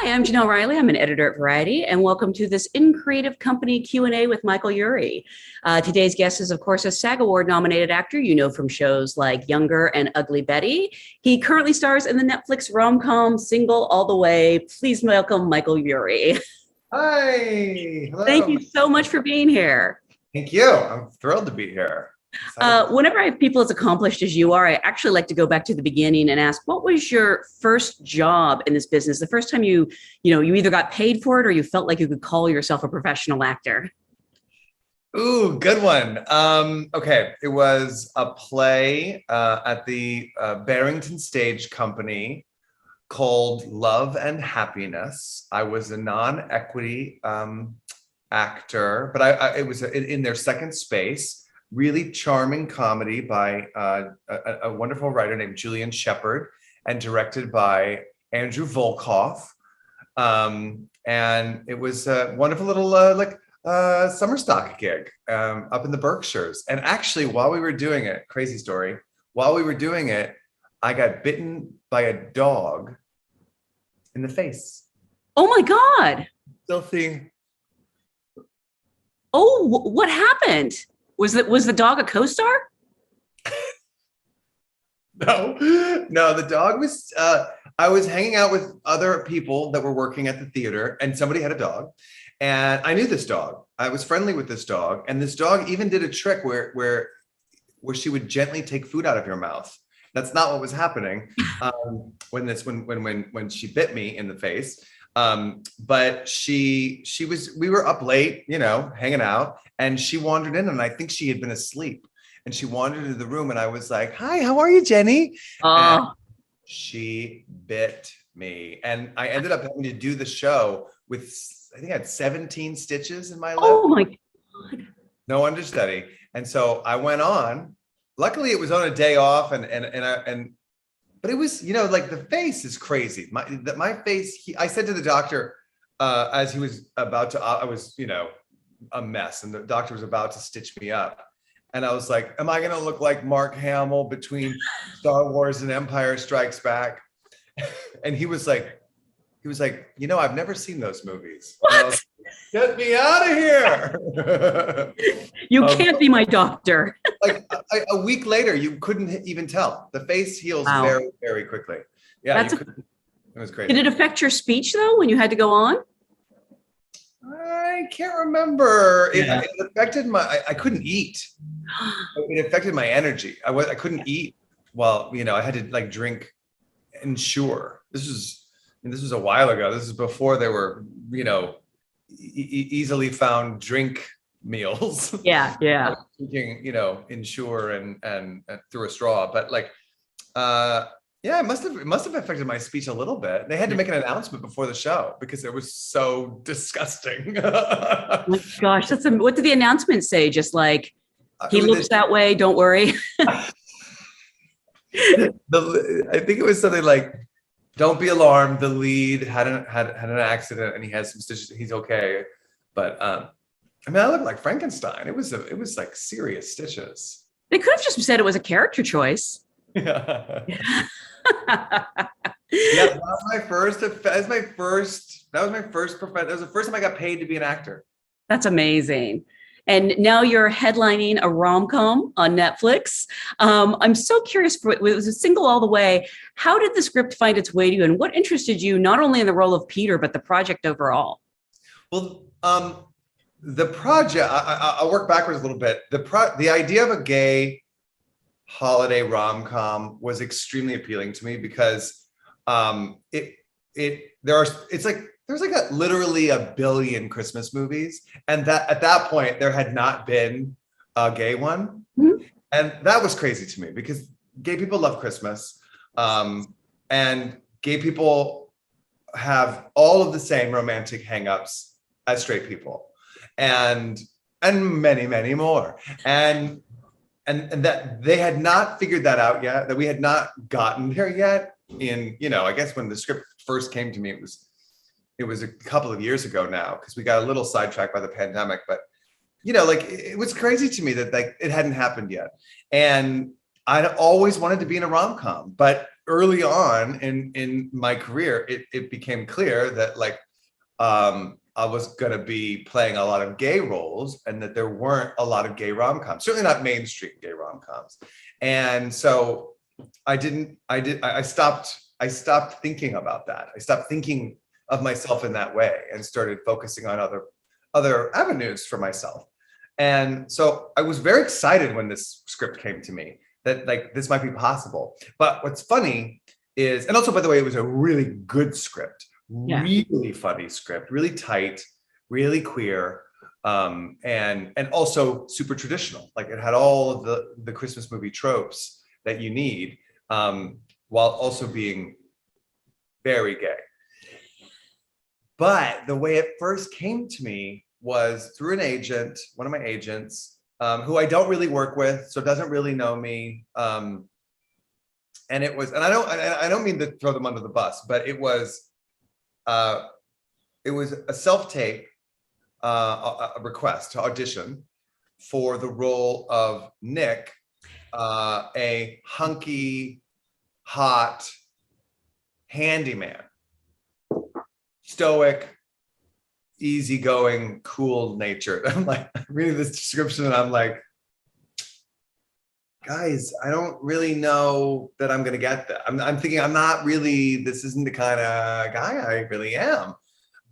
I'm Jenelle Riley. I'm an editor at Variety, and welcome to this In Creative Company Q&A with Michael Urie. Today's guest is, of course, a SAG Award-nominated actor you know from shows like Younger and Ugly Betty. He currently stars in the Netflix rom-com Single All the Way. Please welcome Michael Urie. Hi. Hello. Thank you so much for being here. Thank you. I'm thrilled to be here. Whenever I have people as accomplished as you are, I actually like to go back to the beginning and ask, what was your first job in this business? The first time you either got paid for it or you felt like you could call yourself a professional actor? Ooh, good one. Okay, it was a play at the Barrington Stage Company called Love and Happiness. I was a non-equity actor, but it was in their second space. Really charming comedy by a wonderful writer named Julian Shepard and directed by Andrew Volkoff. And it was a wonderful little summer stock gig up in the Berkshires. And actually, while we were doing it, crazy story, while we were doing it, I got bitten by a dog in the face. Oh my God. Filthy. Oh, what happened? Was the dog a co-star? No, the dog was, I was hanging out with other people that were working at the theater and somebody had a dog and I knew this dog. I was friendly with this dog and this dog even did a trick where she would gently take food out of your mouth. That's not what was happening when she bit me in the face. But we were up late, hanging out, and she wandered in and I think she had been asleep and she wandered into the room and I was like, hi, how are you, Jenny? And she bit me and I ended up having to do the show with, I think I had 17 stitches in my lip. Oh my God. No understudy. And so I went on, luckily it was on a day off but it was, like the face is crazy. My face, I said to the doctor, as he was about to, I was, a mess and the doctor was about to stitch me up. And I was like, am I going to look like Mark Hamill between Star Wars and Empire Strikes Back? And he was like, I've never seen those movies. What? Get me out of here. You can't be my doctor. Like a week later, you couldn't even tell. The face heals very, very quickly. Yeah, it was great. Did it affect your speech though when you had to go on? I can't remember. It affected I couldn't eat. It affected my energy. I couldn't eat. Well, I had to drink Ensure. This was a while ago. This is before there were, easily found drink meals. Yeah. Drinking, Ensure and through a straw. But it must have affected my speech a little bit. They had to make an announcement before the show because it was so disgusting. Oh my gosh, what did the announcement say? Just like, he looks that way, don't worry. I think it was something like, don't be alarmed. The lead had an accident and he has some stitches. He's okay. But I looked like Frankenstein. It was like serious stitches. They could have just said it was a character choice. Yeah. That was my first. That was my first. That was the first time I got paid to be an actor. That's amazing. And now you're headlining a rom-com on Netflix. I'm so curious, it was a Single All the Way. How did the script find its way to you and what interested you not only in the role of Peter, but the project overall? Well, the project, I'll work backwards a little bit. The idea of a gay holiday rom-com was extremely appealing to me because there's literally a billion Christmas movies, and that at that point there had not been a gay one, and that was crazy to me because gay people love Christmas, and gay people have all of the same romantic hangups as straight people, and many, many more, and that they had not figured that out yet, that we had not gotten there yet. I guess when the script first came to me, it was a couple of years ago now, because we got a little sidetracked by the pandemic, but it was crazy to me that it hadn't happened yet. And I'd always wanted to be in a rom-com, but early on in my career, it became clear that like I was going to be playing a lot of gay roles, and that there weren't a lot of gay rom-coms, certainly not mainstream gay rom-coms. And so I stopped thinking about that. I stopped thinking of myself in that way and started focusing on other avenues for myself. And so I was very excited when this script came to me, that like this might be possible. But what's funny is, and also by the way, it was a really good script, really funny script, really tight, really queer, and also super traditional. Like it had all of the Christmas movie tropes that you need, while also being very gay. But the way it first came to me was through an agent, one of my agents, who I don't really work with, so doesn't really know me. And it was, and I don't mean to throw them under the bus, but it was a self-tape, a request to audition for the role of Nick, a hunky, hot handyman, stoic, easygoing, cool natured. I'm like reading this description and I'm like, guys, I don't really know that I'm gonna get that. I'm thinking this isn't the kind of guy I really am.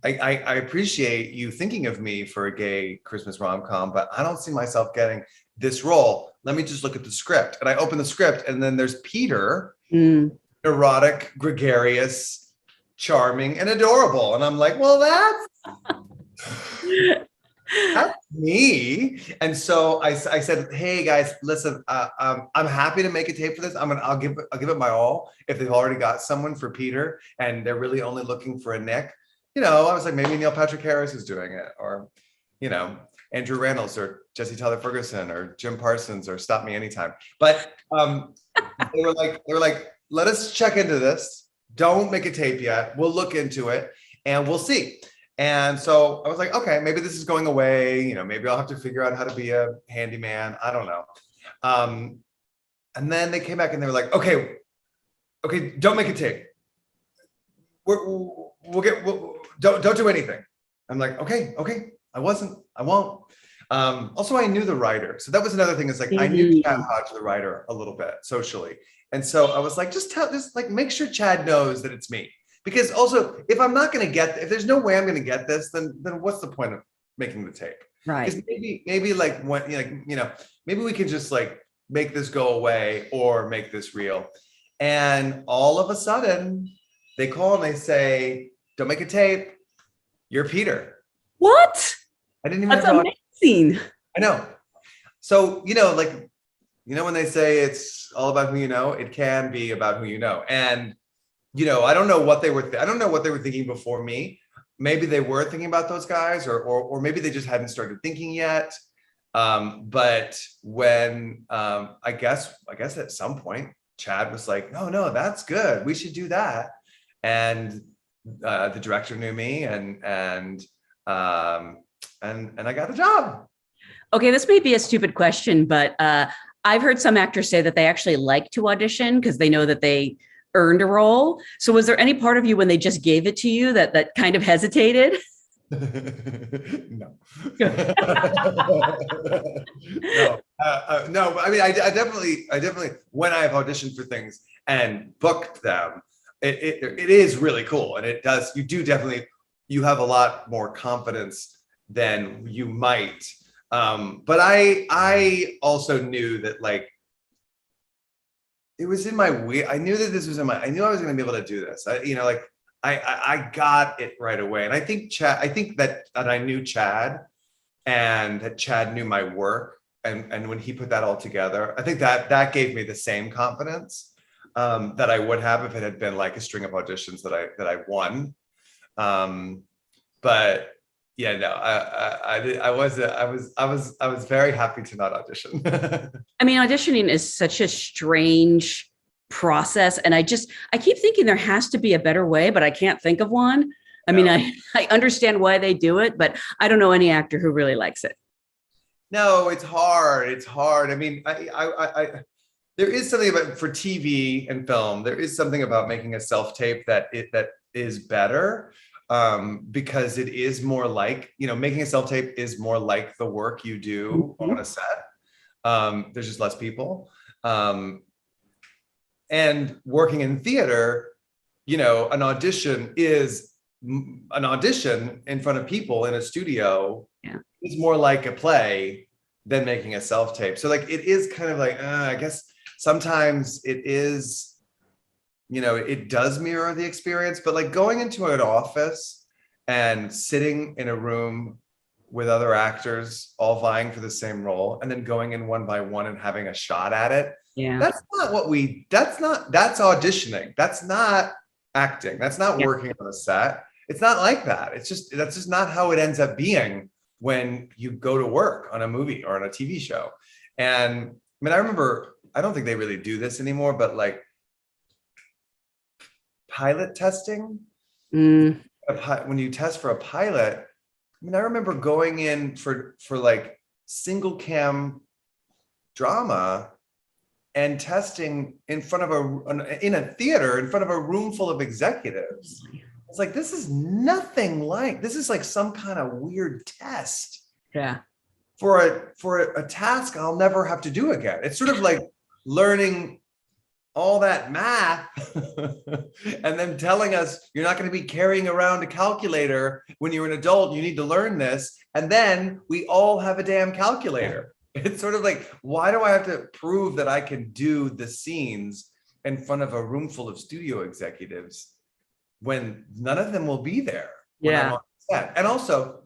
I appreciate you thinking of me for a gay Christmas rom-com, but I don't see myself getting this role. Let me just look at the script. And I open the script, and then there's Peter, erotic, gregarious, charming, and adorable. And I'm like, well, that's me. And so I said, hey guys, listen, I'm happy to make a tape for this. I'll give it my all. If they've already got someone for Peter and they're really only looking for a Nick, I was like, maybe Neil Patrick Harris is doing it, or Andrew Rannells or Jesse Tyler Ferguson or Jim Parsons, or Stop Me Anytime. But they were like, let us check into this. Don't make a tape yet. We'll look into it and we'll see. And so I was like, okay, maybe this is going away. Maybe I'll have to figure out how to be a handyman. I don't know. And then they came back and they were like, okay, don't make a tape. Don't do anything. I'm like, okay, I won't. Also, I knew the writer. So that was another thing, is like, I knew Chad Hodge, the writer, a little bit socially. And so I was like, just make sure Chad knows that it's me. Because also, if there's no way I'm going to get this, then what's the point of making the tape? Right. Because maybe like when, maybe we can just like make this go away or make this real. And all of a sudden they call and they say, don't make a tape. You're Peter. What? I didn't even That's amazing. I know. So, when they say it's all about who you know, it can be about who you know. And, I don't know what they were thinking before me. Maybe they were thinking about those guys, or maybe they just hadn't started thinking yet. But when, I guess at some point, Chad was like, no, that's good. We should do that. And the director knew me, and I got the job. Okay, this may be a stupid question, but I've heard some actors say that they actually like to audition because they know that they earned a role. So was there any part of you when they just gave it to you that kind of hesitated? No. No. I mean, I definitely, when I've auditioned for things and booked them, it is really cool, and you have a lot more confidence than you might. But I also knew that, like, it was in my I knew that this was I knew I was going to be able to do this. I got it right away. And I think that I knew Chad, and that Chad knew my work. And when he put that all together, I think that gave me the same confidence that I would have if it had been like a string of auditions that I won. But yeah, no, I was very happy to not audition. I mean, auditioning is such a strange process. And I keep thinking there has to be a better way, but I can't think of one. I mean, I understand why they do it, but I don't know any actor who really likes it. No, it's hard. I mean, there is something about for TV and film. There is something about making a self-tape that is better, because it is more like, making a self-tape is more like the work you do on a set. There's just less people, and working in theater, an audition is an audition in front of people in a studio. Yeah. It's more like a play than making a self-tape. So like it is kind of like, I guess sometimes it is, it does mirror the experience, but like going into an office and sitting in a room with other actors all vying for the same role and then going in one by one and having a shot at it. Yeah. That's auditioning. That's not acting. That's not working on a set. It's not like that. That's just not how it ends up being when you go to work on a movie or on a TV show. And I mean, I remember, I don't think they really do this anymore, but like pilot testing, when you test for a pilot, I mean, I remember going in for like single cam drama and testing in front of in a theater, in front of a room full of executives. It's like, this is like some kind of weird test. Yeah. For a task I'll never have to do again. It's sort of like learning all that math and then telling us you're not going to be carrying around a calculator when you're an adult. You need to learn this. And then we all have a damn calculator. It's sort of like, why do I have to prove that I can do the scenes in front of a room full of studio executives when none of them will be there when I'm on set? And also,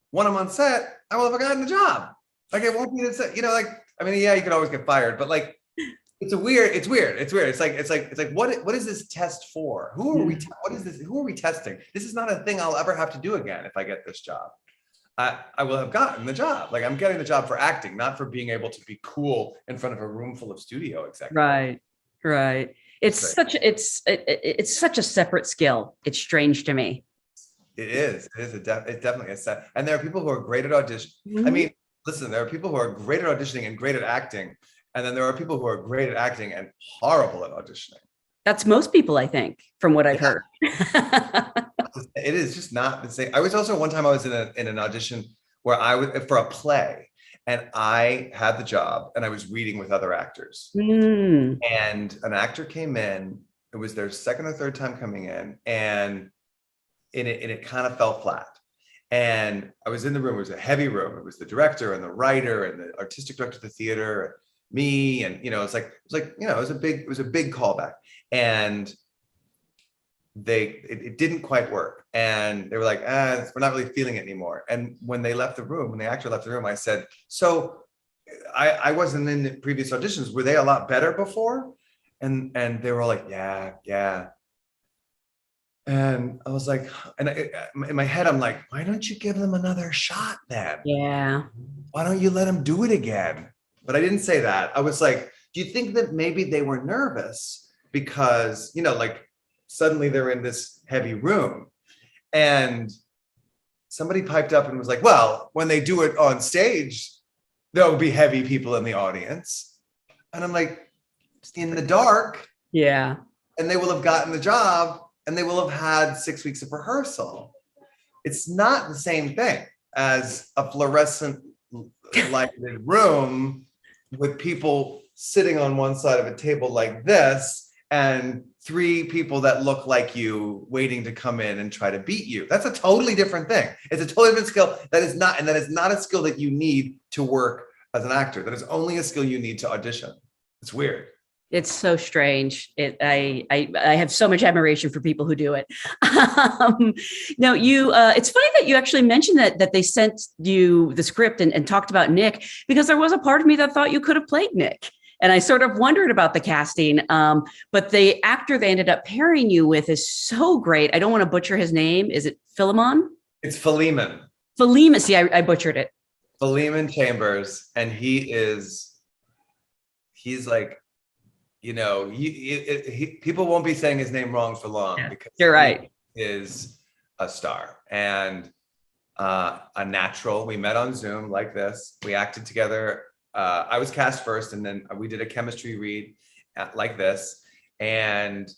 when I'm on set, I will have gotten the job. Like, it won't be the set, like, I mean, yeah, you could always get fired, but like, it's weird. It's like, what is this test for? Who are we testing? This is not a thing I'll ever have to do again if I get this job. I will have gotten the job. Like, I'm getting the job for acting, not for being able to be cool in front of a room full of studio executives. Right. It's such a separate skill. It's strange to me. It is. It definitely is. And there are people who are great at audition. I mean, listen, there are people who are great at auditioning and great at acting. And then there are people who are great at acting and horrible at auditioning. That's most people, I think, from what I've heard. It is just not the same. I was also, one time I was in an audition where I was for a play, and I had the job and I was reading with other actors. And an actor came in. It was their second or third time coming in, and it kind of fell flat. And I was in the room. It was a heavy room. It was the director and the writer and the artistic director of the theater, me, and it was a big callback. And it didn't quite work, and they were like, we're not really feeling it anymore. And when the actor left the room, I said, so I wasn't in the previous auditions, were they a lot better before? And they were all like, yeah. And I was like, in my head, I'm like, why don't you give them another shot then? Yeah. Why don't you let them do it again? But I didn't say that. I was like, do you think that maybe they were nervous because, like, suddenly they're in this heavy room? And somebody piped up and was like, well, when they do it on stage, there'll be heavy people in the audience. And I'm like, in the dark. Yeah. And they will have gotten the job, and they will have had 6 weeks of rehearsal. It's not the same thing as a fluorescent lighted room with people sitting on one side of a table like this, and 3 people that look like you waiting to come in and try to beat you. That's a totally different thing. It's a totally different skill. That is not a skill that you need to work as an actor. That is only a skill you need to audition. It's weird. It's so strange. I have so much admiration for people who do it. No, it's funny that you actually mentioned that they sent you the script and talked about Nick, because there was a part of me that thought you could have played Nick. And I sort of wondered about the casting. But the actor they ended up pairing you with is so great. I don't want to butcher his name. Is it Philemon? It's Philemon. Philemon. See, I butchered it. Philemon Chambers. And he's like, people won't be saying his name wrong for long, because you're right. He is a star and a natural. We met on Zoom like this. We acted together I was cast first, and then we did a chemistry read like this. And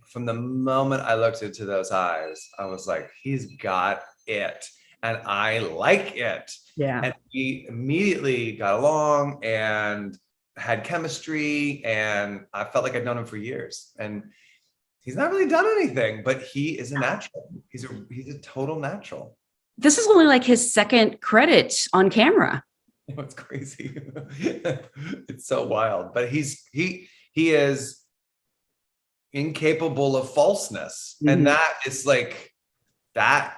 from the moment I looked into those eyes, I was like, he's got it. And I like it. Yeah. And we immediately got along and had chemistry. And I felt like I'd known him for years. And he's not really done anything, but he is a natural. He's a total natural. This is only like his second credit on camera. It's crazy. It's so wild. But he is incapable of falseness. Mm-hmm. And that is like that,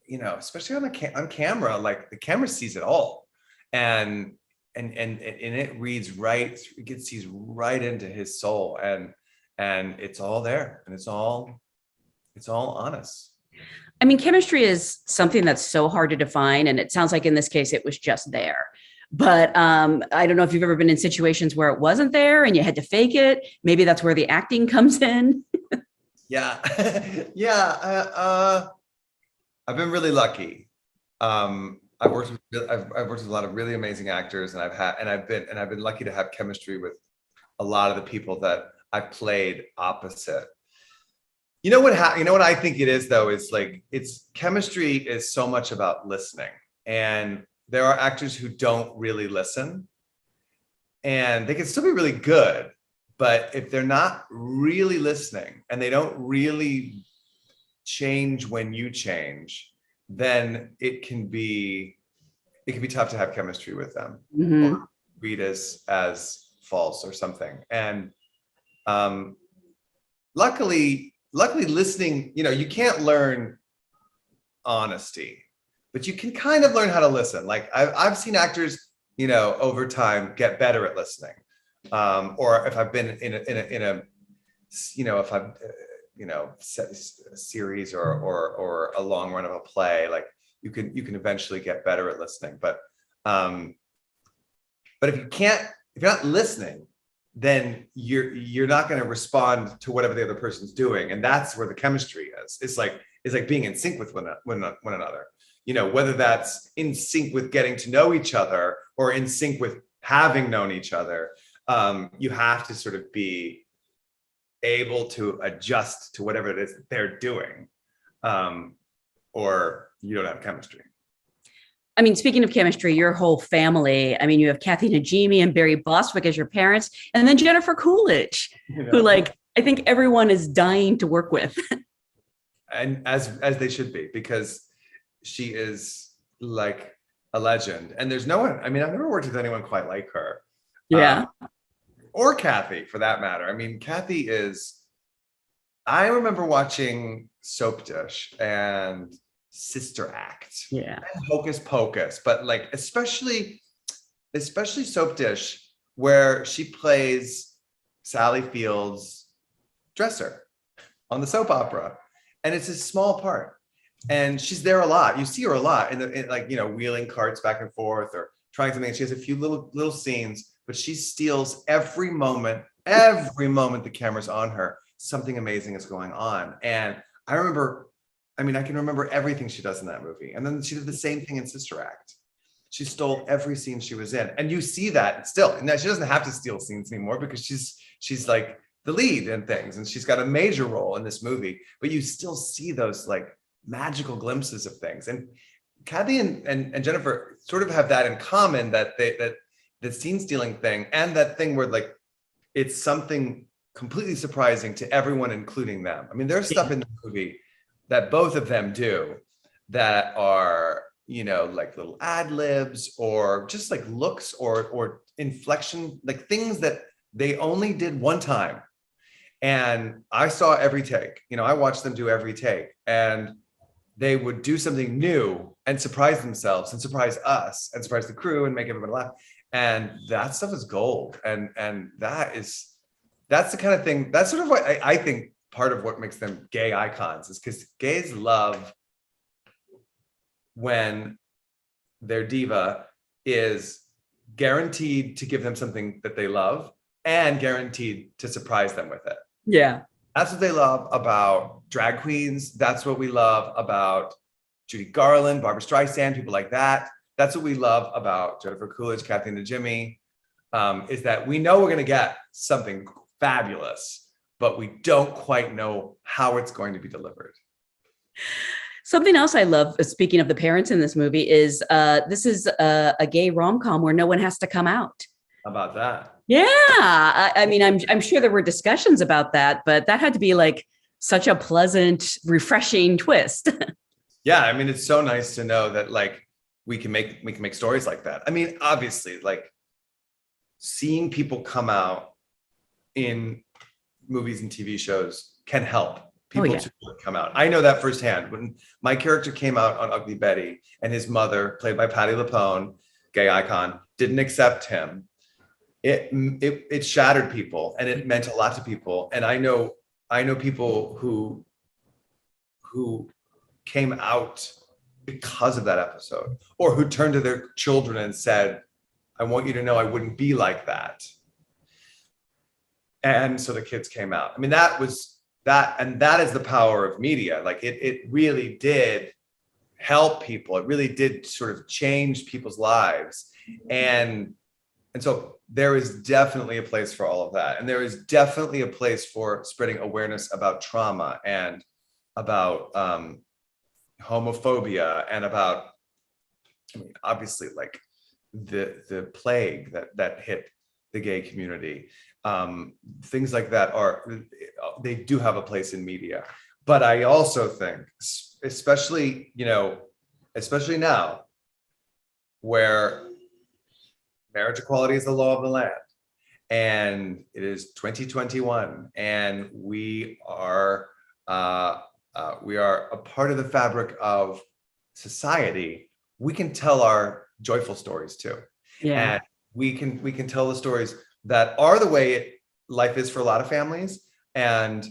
especially on camera, like the camera sees it all. And it reads right, it sees right into his soul, and it's all there, and it's all honest. I mean, chemistry is something that's so hard to define. And it sounds like in this case, it was just there. But I don't know if you've ever been in situations where it wasn't there and you had to fake it. Maybe that's where the acting comes in. Yeah. Yeah. I've been really lucky. I've worked with a lot of really amazing actors, and I've been lucky to have chemistry with a lot of the people that I've played opposite. You know what I think it is, though, is like, it's chemistry is so much about listening, and there are actors who don't really listen, and they can still be really good, but if they're not really listening and they don't really change when you change, then it can be tough to have chemistry with them, Mm-hmm. or read as false or something. And luckily listening, you can't learn honesty, but you can kind of learn how to listen. Like I've seen actors, over time get better at listening. Or if I've been in a if I've, set a series or a long run of a play, like you can eventually get better at listening. But if you're not listening, then you're not going to respond to whatever the other person's doing, and that's where the chemistry is. It's like being in sync with one another. Whether that's in sync with getting to know each other or in sync with having known each other, you have to sort of be able to adjust to whatever it is that they're doing, or you don't have chemistry. I mean, speaking of chemistry, your whole family, I mean, you have Kathy Najimy and Barry Bostwick as your parents, and then Jennifer Coolidge, who I think everyone is dying to work with. And as they should be, because she is like a legend. And there's no one, I mean, I've never worked with anyone quite like her. Yeah. Or Kathy, for that matter. I mean, Kathy I remember watching Soap Dish and Sister Act, Yeah, and Hocus Pocus, but like especially Soap Dish, where she plays Sally Field's dresser on the soap opera, and it's a small part, and she's there a lot. You see her a lot in wheeling carts back and forth or trying something. She has a few little scenes, but she steals every moment the camera's on her. Something amazing is going on, and I can remember everything she does in that movie. And then she did the same thing in Sister Act. She stole every scene she was in. And you see that still. Now, she doesn't have to steal scenes anymore because she's like the lead in things, and she's got a major role in this movie, but you still see those like magical glimpses of things. And Kathy and Jennifer sort of have that in common, that the scene stealing thing, and that thing where like it's something completely surprising to everyone, including them. I mean, there's stuff in the movie that both of them do that are, like little ad libs or just like looks or inflection, like things that they only did one time. And I saw every take, I watched them do every take, and they would do something new and surprise themselves and surprise us and surprise the crew and make everybody laugh. And that stuff is gold. And that's the kind of thing, that's sort of what I think part of what makes them gay icons, is because gays love when their diva is guaranteed to give them something that they love and guaranteed to surprise them with it. Yeah. That's what they love about drag queens. That's what we love about Judy Garland, Barbara Streisand, people like that. that's what we love about Jennifer Coolidge, Kathy Najimy, is that we know we're going to get something fabulous, but we don't quite know how it's going to be delivered. Something else I love, speaking of the parents in this movie, is this is a gay rom-com where no one has to come out. How about that? Yeah, I mean, I'm sure there were discussions about that, but that had to be like such a pleasant, refreshing twist. Yeah, I mean, it's so nice to know that like we can make stories like that. I mean, obviously, like seeing people come out in movies and TV shows can help people to come out. I know that firsthand. When my character came out on Ugly Betty and his mother, played by Patti LuPone, gay icon, didn't accept him, it shattered people, and it meant a lot to people. And I know people who came out because of that episode, or who turned to their children and said, I want you to know I wouldn't be like that. And so the kids came out. I mean, that was that, and that is the power of media. Like it really did help people. It really did sort of change people's lives. And so there is definitely a place for all of that. And there is definitely a place for spreading awareness about trauma and about homophobia and about, I mean, obviously like the plague that hit the gay community. Things like that they do have a place in media. But I also think, especially now, where marriage equality is the law of the land, and it is 2021, and we are a part of the fabric of society. We can tell our joyful stories too. Yeah. And we can tell the stories that are the way life is for a lot of families, and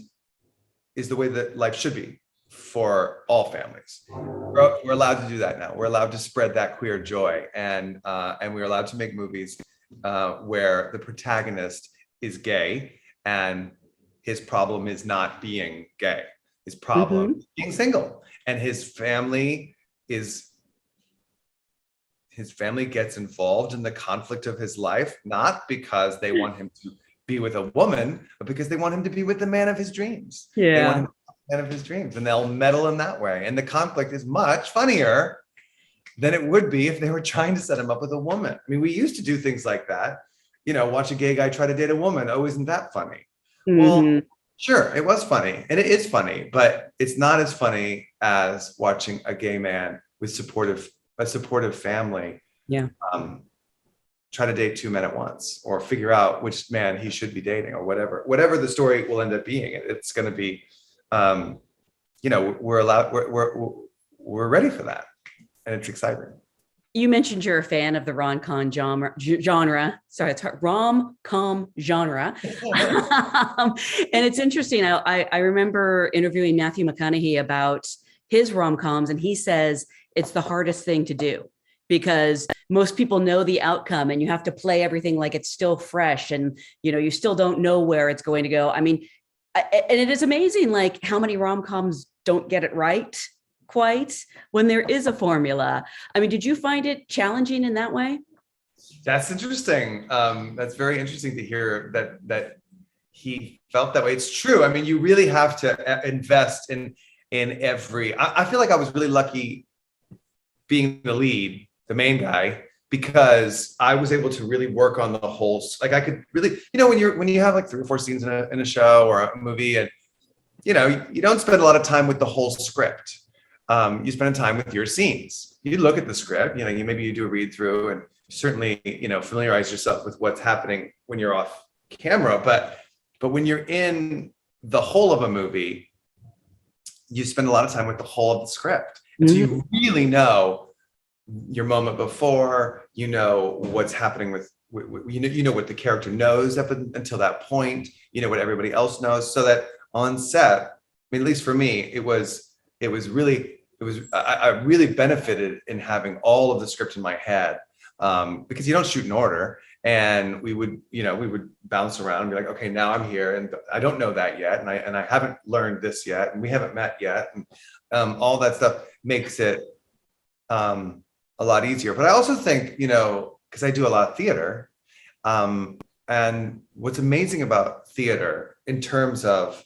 is the way that life should be for all families. We're allowed to do that now. We're allowed to spread that queer joy, and we're allowed to make movies where the protagonist is gay, and his problem is not being gay. His problem is being single, and his family gets involved in the conflict of his life, not because they want him to be with a woman, but because they want him to be with the man of his dreams. Yeah. They want him to be the man of his dreams, and they'll meddle in that way. And the conflict is much funnier than it would be if they were trying to set him up with a woman. I mean, we used to do things like that. Watch a gay guy try to date a woman. Oh, isn't that funny? Well, sure, it was funny, and it is funny, but it's not as funny as watching a gay man with a supportive family try to date two men at once, or figure out which man he should be dating, or whatever the story will end up being. It's going to be, we're ready for that, and it's exciting. You mentioned you're a fan of the rom-com genre. Sorry, it's rom-com genre. And it's interesting. I remember interviewing Matthew McConaughey about his rom-coms, and he says it's the hardest thing to do because most people know the outcome, and you have to play everything like it's still fresh, and you still don't know where it's going to go. I mean, and it is amazing like how many rom-coms don't get it right quite when there is a formula. I mean, did you find it challenging in that way? That's interesting. That's very interesting to hear that he felt that way. It's true. I mean, you really have to invest in every. I feel like I was really lucky being the lead, the main guy, because I was able to really work on the whole. Like I could really, when you have like 3 or 4 scenes in a show or a movie, and you don't spend a lot of time with the whole script. You spend time with your scenes. You look at the script, maybe you do a read through, and certainly, familiarize yourself with what's happening when you're off camera. But when you're in the whole of a movie, you spend a lot of time with the whole of the script. And so you really know your moment before, what's happening with what the character knows up until that point, what everybody else knows, so that on set, I mean, at least for me, I really benefited in having all of the script in my head, because you don't shoot in order, and we would bounce around and be like, okay, now I'm here, and I don't know that yet, and I haven't learned this yet, and we haven't met yet, and all that stuff makes it a lot easier. But I also think, because I do a lot of theater, and what's amazing about theater in terms of,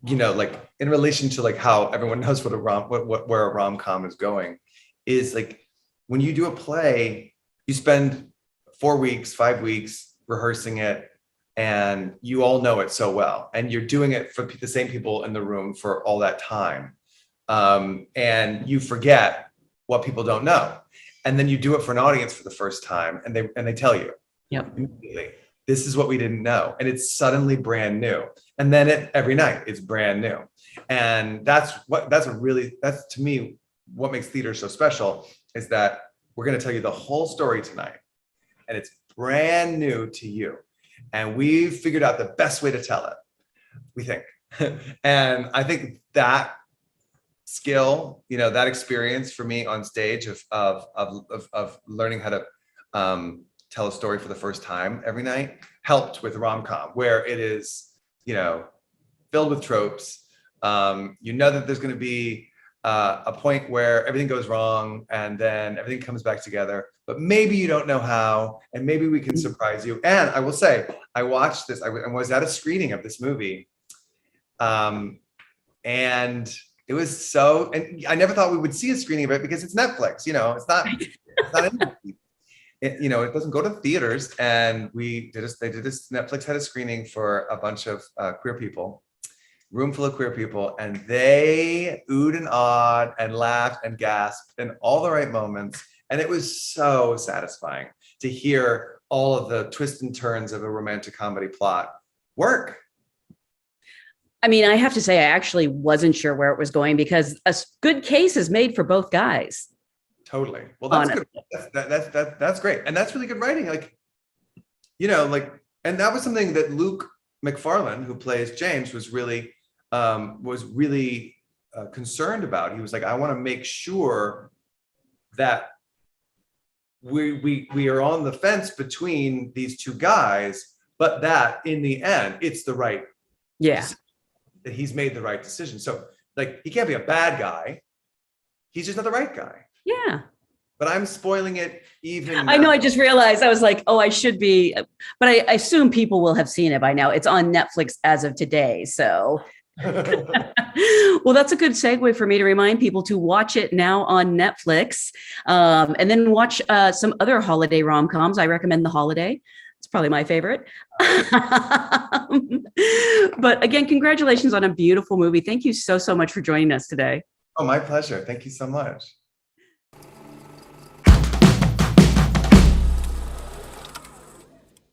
like in relation to like how everyone knows what where a rom-com is going, is like when you do a play, you spend 4 weeks, 5 weeks rehearsing it, and you all know it so well, and you're doing it for the same people in the room for all that time, and you forget what people don't know, and then you do it for an audience for the first time, and they tell you, Yep. immediately, this is what we didn't know, and it's suddenly brand new, and then every night it's brand new, and that's to me what makes theater so special, is that we're going to tell you the whole story tonight, and it's brand new to you, and we've figured out the best way to tell it, we think. And I think that skill, that experience for me on stage of learning how to tell a story for the first time every night helped with rom-com, where it is, filled with tropes. That there's going to be a point where everything goes wrong and then everything comes back together, but maybe you don't know how, and maybe we can surprise you. And I will say, I watched this, I was at a screening of this movie, and it was and I never thought we would see a screening of it because it's Netflix, it's not it doesn't go to theaters, and they did this, Netflix had a screening for a bunch of queer people, room full of queer people, and they oohed and awed and laughed and gasped in all the right moments. And it was so satisfying to hear all of the twists and turns of a romantic comedy plot work. I mean, I have to say, I actually wasn't sure where it was going, because a good case is made for both guys. Totally. Well, that's good. That's great. And that's really good writing. And that was something that Luke McFarlane, who plays James, was really concerned about. He was like, I want to make sure that we are on the fence between these two guys, but that in the end, it's the right decision, that he's made the right decision. So like, he can't be a bad guy. He's just not the right guy. Yeah. But I'm spoiling it even now. I know, I just realized, I was like, oh, I should be, but I assume people will have seen it by now. It's on Netflix as of today. So, well, that's a good segue for me to remind people to watch it now on Netflix, and then watch some other holiday rom-coms. I recommend The Holiday. It's probably my favorite. But again, congratulations on a beautiful movie. Thank you so much for joining us today. Oh, my pleasure. Thank you so much.